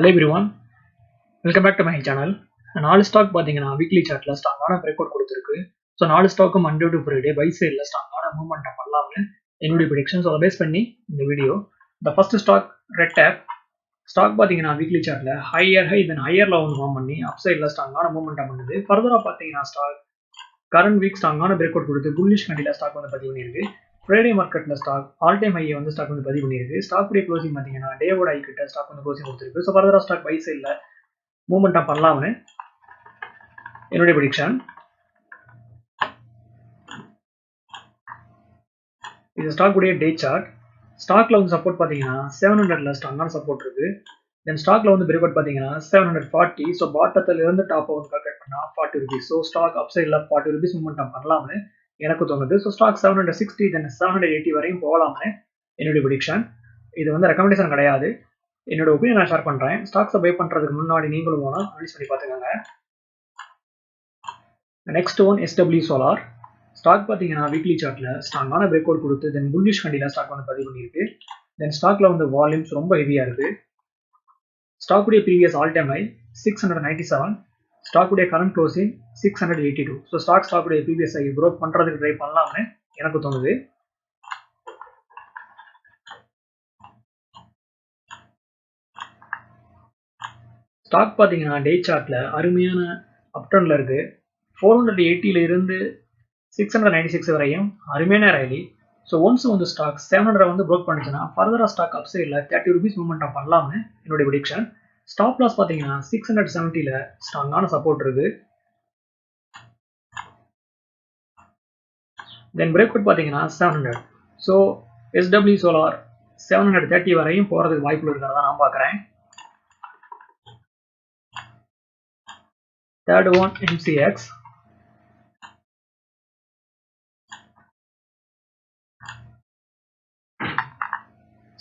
Hello everyone, welcome back to my channel. நாலு stock பார்த்தீங்கன்னா weekly சார்ட்ல ஸ்ட்ராங்கான பிரேக் அவுட் கொடுத்துருக்கு. ஸோ நாலு ஸ்டாக்கும் மண்டே டு ஃப்ரைடே பை சைடில் ஸ்ட்ராங்கான மூவ்மெண்ட் பண்ணலாம்னு என்னுடைய ப்ரிடிக்ஷன். ஸோ அதை பேஸ் பண்ணி இந்த வீடியோ. இந்த first stock red tape stock பார்த்தீங்கன்னா வீக்லி சார்ட்ல higher then higher level form பண்ணி அப் சைடில் ஸ்ட்ராங்கான மூவ்மெண்ட் பண்ணுது. ஃபர்தராக பார்த்தீங்கன்னா ஸ்டாக் கரண்ட் வீக் ஸ்ட்ராங்கான பிரேக் அவுட் கொடுத்து புல்லிஷ் கண்டியில் ஸ்டாக் வந்து பதிவு பண்ணியிருக்கு. ஃப்ரைடே மார்க்கெட்டில் ஸ்டாக் ஆல் டைம் ஹையை வந்து ஸ்டாக் வந்து பதிவு பண்ணியிருக்கு. ஸ்டாக்குடைய க்ளோசிங் பார்த்தீங்கன்னா டேவோட ஹை கிட்ட ஸ்டாக் வந்து க்ளோசிங் கொடுத்துருக்கு. ஸோ ஃபர்தராக ஸ்டாக் பை சைடில் மூவ்மெண்ட்டாக பண்ணலாம்னு என்னுடைய ப்ரிடிக்ஷன். இது ஸ்டாக்குடைய டே சார்ட். ஸ்டாக்ல வந்து சப்போர்ட் பார்த்தீங்கன்னா 700ல ஸ்ட்ராங்கான சப்போர்ட் இருக்கு. தென் ஸ்டாக்ல வந்து பிரேக் அவுட் பார்த்தீங்கன்னா 740. ஸோ பாட்டத்துல இருந்து டாப்பை வந்து கால்குலேட் பண்ணா 40 rupees. ஸோ ஸ்டாக் அப் சைடில் 40 rupees மூவ்மெண்ட் பண்ணலாம்னு எனக்கு தோணுது. ஸோ ஸ்டாக் 760 தென் 780 வரையும் போகலாம்னு என்னுடைய ப்ரிடிக்ஷன். இது வந்து ரெக்கமெண்டேஷன் கிடையாது, என்னோட ஒப்பீனியன் நான் ஷேர் பண்றேன். ஸ்டாக்ஸை பை பண்றதுக்கு முன்னாடி நீங்களும் போனால் அனலைஸ் பண்ணி பார்த்துக்கோங்க. Next one SW solar stock பார்த்தீங்கன்னா வீக்லி சார்ட்ல ஸ்ட்ராங்கான பிரேக் அவுட் கொடுத்து தென் புல்லிஷ் கண்டியில் ஸ்டாக் வந்து பதிவு பண்ணியிருக்கு. தென் ஸ்டாக்ல வந்து வால்யூம்ஸ் ரொம்ப ஹெவியா இருக்கு. ஸ்டாக்குடைய ப்ரீவியஸ் ஆல் டைம் ஹை 697, ஸ்டாக்குடைய கரண்ட் க்ளோசிங் 682. ஸோ ஸ்டாக்குடைய ப்ரீவியஸ் ஹை க்ரோத் பண்றதுக்கு ட்ரை பண்ணலாம்னு எனக்கு தோணுது. ஸ்டாக் பார்த்தீங்கன்னா டே சார்ட்ல அருமையான அப்டர்ன்ல இருக்கு. 480ல இருந்து 696 வரையும் அருமையான ரேலி. ஸோ ஒன்ஸ் வந்து ஸ்டாக் 700 வந்து ப்ரோக் பண்ணிச்சுன்னா ஃபர்தரா ஸ்டாக் அப் சைடில் 30 rupees மூவ்மெண்ட் பண்ணலாம்னு என்னுடைய ப்ரிடிக்ஷன். ஸ்டாப் லாஸ் பார்த்தீங்கன்னா 670ல ஸ்ட்ராங்கான சப்போர்ட் இருக்கு. தென் பிரேக் அவுட் பார்த்தீங்கன்னா 700. ஸோ SW சோலார் 730 வரையும் போறதுக்கு வாய்ப்பு இருக்கிறதா நான் பார்க்குறேன். Third one MCX.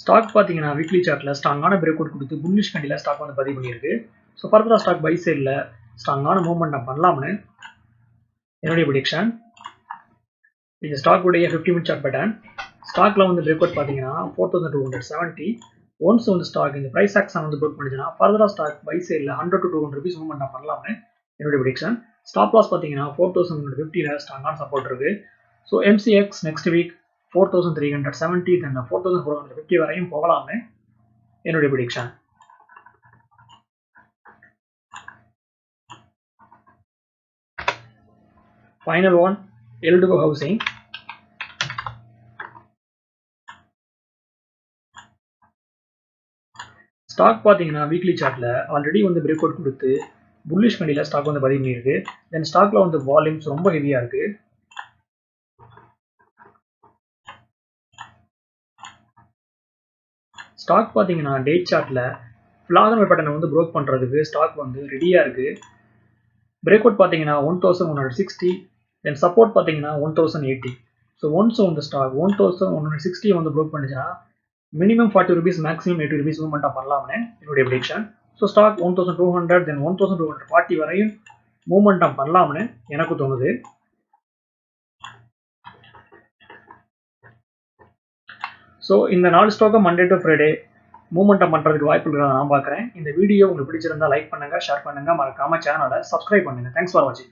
ஸ்டாக் பார்த்தீங்கன்னா வீக்லி சார்ட்ல ஸ்ட்ராங்கான பிரேக் அவுட் கொடுத்து புல்லிஷ் கண்டியில் ஸ்டாக் வந்து பதிவு பண்ணியிருக்கு. ஸோ ஃபர்தரா ஸ்டாக் பை சைடில் ஸ்ட்ராங்கான மூவ்மெண்ட் பண்ணலாம்னு என்னுடைய ப்ரிடிக்ஷன். இது ஸ்டாக்குடைய 50 minute சார்ட் பேட்டர்ன். ஸ்டாக்ல வந்து பிரேக் அவுட் பார்த்தீங்கன்னா 4270. ஒன்ஸ் வந்து ஸ்டாக் இந்த பிரைஸ் ஆக்ஷன் வந்து ப்ரோக் பண்ணிச்சுன்னா ஃபர்தரா ஸ்டாக் பை சைடில் 100 to 200 rupees மூவ்மெண்ட் பண்ணலாம்னு என்னுடைய ப்ரிடிக்ஷன். ஸ்டாப் லாஸ் பார்த்தீங்கன்னா 4150ல ஸ்ட்ராங்கான சப்போர்ட் இருக்கு. So MCX next week 4370 then 4450 வரையும் போகலாம்னு என்னுடைய prediction. Final one Eldeco Housing. Stock பார்த்தீங்கன்னா வீக்லி சார்ட்ல ஆல்ரெடி வந்து பிரேக் அவுட் கொடுத்து புல்லிஷ் கண்டியில் ஸ்டாக் வந்து பதிவு பண்ணியிருக்கு. தென் ஸ்டாக்ல வந்து வால்யூம்ஸ் ரொம்ப ஹெவியா இருக்கு. ஸ்டாக் பார்த்தீங்கன்னா டே சார்ட்ல ஃபிளாகனல் பேட்டர்னை வந்து ப்ரோக் பண்றதுக்கு ஸ்டாக் வந்து ரெடியா இருக்கு. பிரேக் அவுட் பார்த்தீங்கன்னா 1160, தென் சப்போர்ட் பார்த்தீங்கன்னா 1080. ஸோ ஒன்ஸ் வந்து ஸ்டாக் 1160 வந்து ப்ரோக் பண்ணிச்சுன்னா minimum 40 rupees maximum 80 rupees movement பண்ணலாம்னு என்னுடைய ப்ரிடிக்ஷன். ஸோ ஸ்டாக் 1200 தென் 1240 வரையும் மூவ்மெண்ட் பண்ணலாம்னு எனக்கு தோணுது. ஸோ இந்த நாலு ஸ்டாக்கை மண்டே டு ஃப்ரைடே மூவ்மெண்ட் பண்ணுறதுக்கு வாய்ப்பு இருக்கிறத நான் பார்க்குறேன். இந்த வீடியோ உங்களுக்கு பிடிச்சிருந்தா லைக் பண்ணுங்க, ஷேர் பண்ணுங்க, மறக்காம சேனலை சப்ஸ்கிரைப் பண்ணுங்க. தேங்க்ஸ் ஃபார் வாட்சிங்.